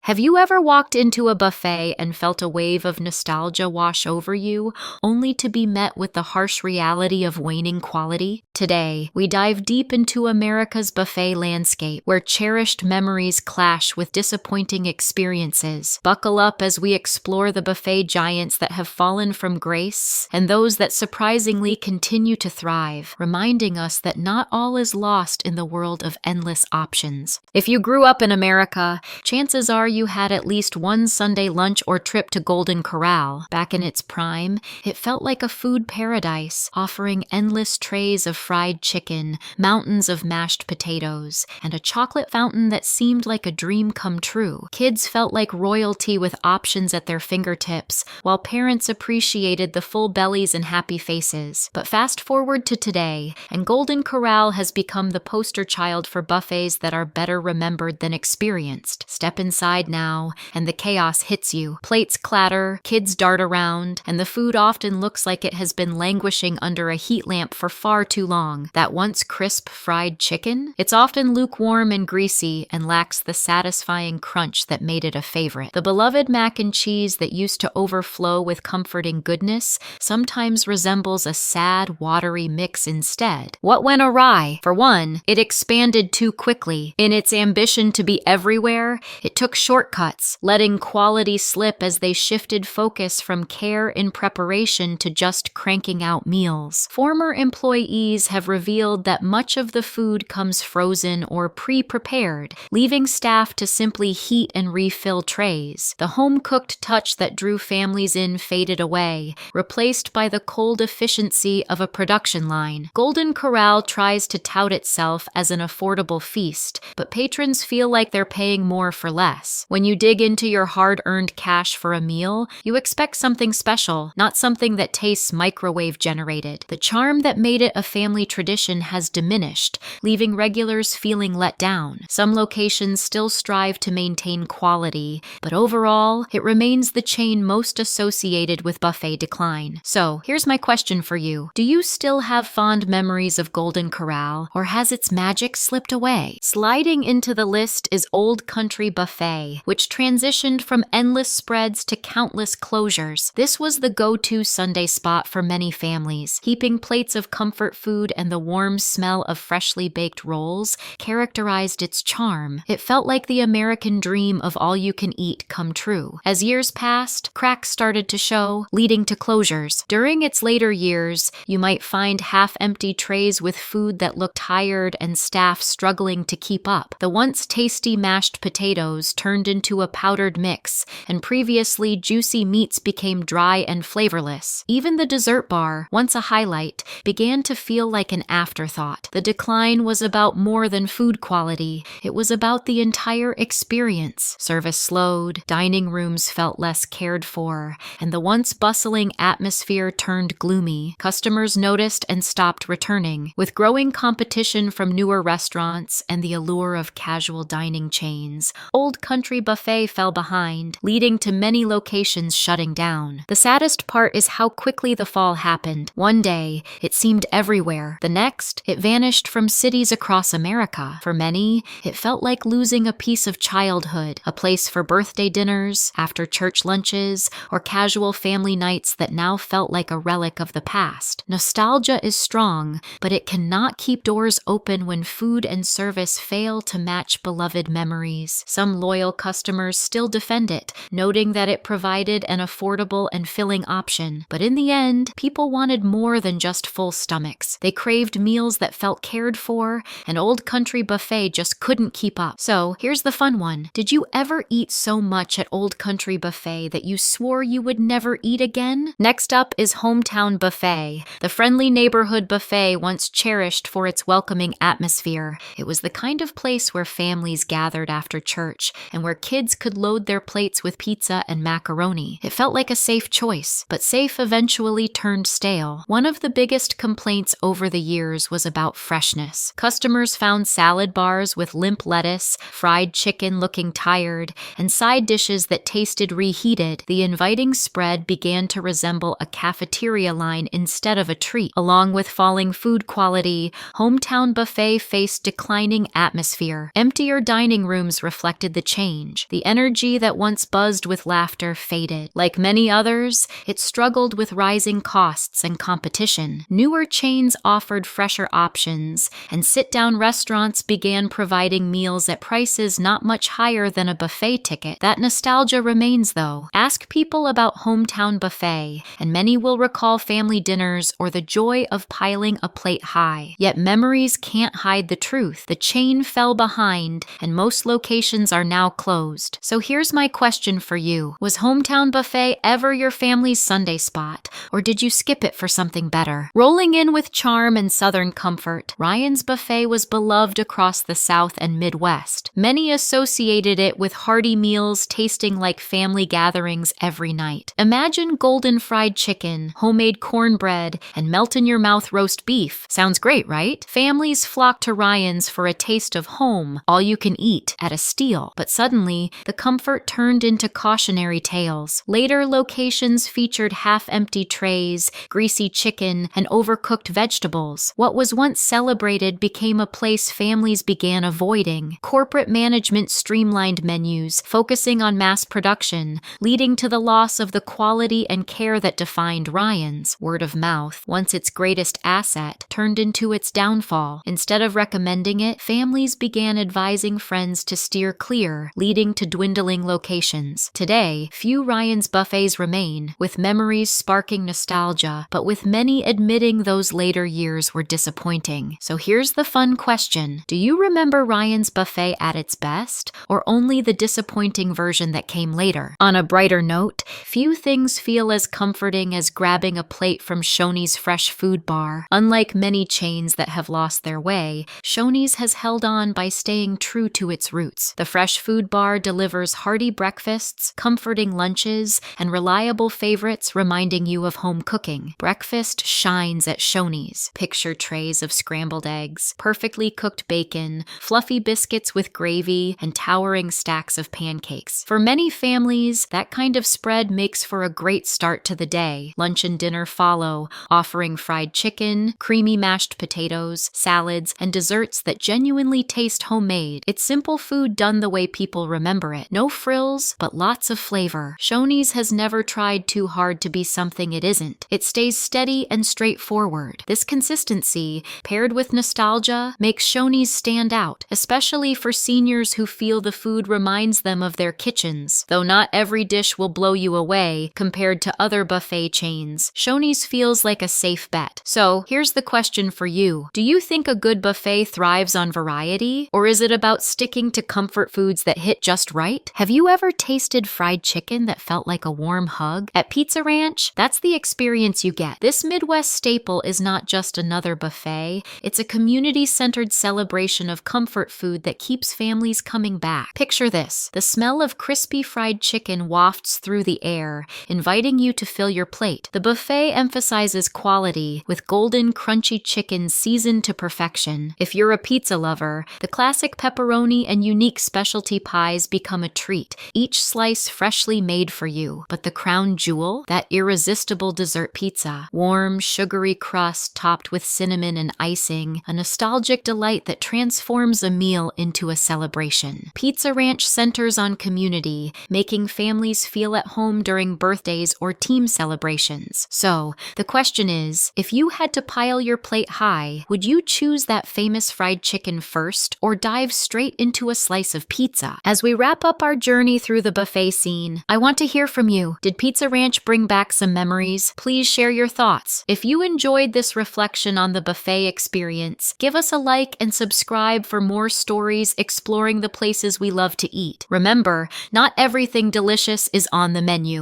Have you ever walked into a buffet and felt a wave of nostalgia wash over you, only to be met with the harsh reality of waning quality? Today, we dive deep into America's buffet landscape, where cherished memories clash with disappointing experiences. Buckle up as we explore the buffet giants that have fallen from grace and those that surprisingly continue to thrive, reminding us that not all is lost in the world of endless options. If you grew up in America, chances are you had at least one Sunday lunch or trip to Golden Corral. Back in its prime, it felt like a food paradise, offering endless trays of fried chicken, mountains of mashed potatoes, and a chocolate fountain that seemed like a dream come true. Kids felt like royalty with options at their fingertips, while parents appreciated the full bellies and happy faces. But fast forward to today, and Golden Corral has become the poster child for buffets that are better remembered than experienced. Step inside now, and the chaos hits you. Plates clatter, kids dart around, and the food often looks like it has been languishing under a heat lamp for far too long. That once crisp fried chicken? It's often lukewarm and greasy and lacks the satisfying crunch that made it a favorite. The beloved mac and cheese that used to overflow with comforting goodness sometimes resembles a sad, watery mix instead. What went awry? For one, it expanded too quickly. In its ambition to be everywhere, it took shortcuts, letting quality slip as they shifted focus from care in preparation to just cranking out meals. Former employees have revealed that much of the food comes frozen or pre-prepared, leaving staff to simply heat and refill trays. The home-cooked touch that drew families in faded away, replaced by the cold efficiency of a production line. Golden Corral tries to tout itself as an affordable feast, but patrons feel like they're paying more for less. When you dig into your hard-earned cash for a meal, you expect something special, not something that tastes microwave-generated. The charm that made it a family tradition has diminished, leaving regulars feeling let down. Some locations still strive to maintain quality, but overall, it remains the chain most associated with buffet decline. So, here's my question for you. Do you still have fond memories of Golden Corral, or has its magic slipped away? Sliding into the list is Old Country Buffet, which transitioned from endless spreads to countless closures. This was the go-to Sunday spot for many families. Heaping plates of comfort food and the warm smell of freshly baked rolls characterized its charm. It felt like the American dream of all-you-can-eat come true. As years passed, cracks started to show, leading to closures. During its later years, you might find half-empty trays with food that looked tired and staff struggling to keep up. The once tasty mashed potatoes turned into a powdered mix, and previously juicy meats became dry and flavorless. Even the dessert bar, once a highlight, began to feel like an afterthought. The decline was about more than food quality. It was about the entire experience. Service slowed, dining rooms felt less cared for, and the once bustling atmosphere turned gloomy. Customers noticed and stopped returning. With growing competition from newer restaurants and the allure of casual dining chains, Old Country Buffet fell behind, leading to many locations shutting down. The saddest part is how quickly the fall happened. One day, it seemed everywhere. The next, it vanished from cities across America. For many, it felt like losing a piece of childhood, a place for birthday dinners, after church lunches, or casual family nights that now felt like a relic of the past. Nostalgia is strong, but it cannot keep doors open when food and service fail to match beloved memories. Some loyal customers still defend it, noting that it provided an affordable and filling option. But in the end, people wanted more than just full stomachs. They craved meals that felt cared for, and Old Country Buffet just couldn't keep up. So, here's the fun one. Did you ever eat so much at Old Country Buffet that you swore you would never eat again? Next up is Hometown Buffet, the friendly neighborhood buffet once cherished for its welcoming atmosphere. It was the kind of place where families gathered after church, and where kids could load their plates with pizza and macaroni. It felt like a safe choice, but safe eventually turned stale. One of the biggest complaints over the years was about freshness. Customers found salad bars with limp lettuce, fried chicken looking tired, and side dishes that tasted reheated. The inviting spread began to resemble a cafeteria line instead of a treat. Along with falling food quality, Hometown Buffet faced declining atmosphere. Emptier dining rooms reflected the change. change. The energy that once buzzed with laughter faded. Like many others, it struggled with rising costs and competition. Newer chains offered fresher options, and sit-down restaurants began providing meals at prices not much higher than a buffet ticket. That nostalgia remains, though. Ask people about hometown buffet, and many will recall family dinners or the joy of piling a plate high. Yet memories can't hide the truth. The chain fell behind, and most locations are now closed. So here's my question for you. Was hometown buffet ever your family's Sunday spot, or did you skip it for something better? Rolling in with charm and southern comfort, Ryan's Buffet was beloved across the South and Midwest. Many associated it with hearty meals tasting like family gatherings every night. Imagine golden fried chicken, homemade cornbread, and melt-in-your-mouth roast beef. Sounds great, right? Families flocked to Ryan's for a taste of home, all you can eat, at a steal. But suddenly, the comfort turned into cautionary tales. Later locations featured half-empty trays, greasy chicken, and overcooked vegetables. What was once celebrated became a place families began avoiding. Corporate management streamlined menus, focusing on mass production, leading to the loss of the quality and care that defined Ryan's. Word of mouth, once its greatest asset, turned into its downfall. Instead of recommending it, families began advising friends to steer clear, leading to dwindling locations. Today, few Ryan's buffets remain, with memories sparking nostalgia, but with many admitting those later years were disappointing. So here's the fun question. Do you remember Ryan's buffet at its best, or only the disappointing version that came later? On a brighter note, few things feel as comforting as grabbing a plate from Shoney's fresh food bar. Unlike many chains that have lost their way, Shoney's has held on by staying true to its roots. The fresh food bar delivers hearty breakfasts, comforting lunches, and reliable favorites reminding you of home cooking. Breakfast shines at Shoney's. Picture trays of scrambled eggs, perfectly cooked bacon, fluffy biscuits with gravy, and towering stacks of pancakes. For many families, that kind of spread makes for a great start to the day. Lunch and dinner follow, offering fried chicken, creamy mashed potatoes, salads, and desserts that genuinely taste homemade. It's simple food done the way people remember it. No frills, but lots of flavor. Shoney's has never tried too hard to be something it isn't. It stays steady and straightforward. This consistency, paired with nostalgia, makes Shoney's stand out, especially for seniors who feel the food reminds them of their kitchens. Though not every dish will blow you away compared to other buffet chains, Shoney's feels like a safe bet. So here's the question for you. Do you think a good buffet thrives on variety, or is it about sticking to comfort foods that hit just right? Have you ever tasted fried chicken that felt like a warm hug? At Pizza Ranch, that's the experience you get. This Midwest staple is not just another buffet, it's a community-centered celebration of comfort food that keeps families coming back. Picture this. The smell of crispy fried chicken wafts through the air, inviting you to fill your plate. The buffet emphasizes quality, with golden, crunchy chicken seasoned to perfection. If you're a pizza lover, the classic pepperoni and unique specialty pies become a treat, each slice freshly made for you. But the crown jewel? That irresistible dessert pizza. Warm, sugary crust topped with cinnamon and icing, a nostalgic delight that transforms a meal into a celebration. Pizza Ranch centers on community, making families feel at home during birthdays or team celebrations. So, the question is, if you had to pile your plate high, would you choose that famous fried chicken first, or dive straight into a slice of pizza? As we wrap up our journey through the buffet scene, I want to hear from you. Did Pizza Ranch bring back some memories? Please share your thoughts. If you enjoyed this reflection on the buffet experience, give us a like and subscribe for more stories exploring the places we love to eat. Remember, not everything delicious is on the menu.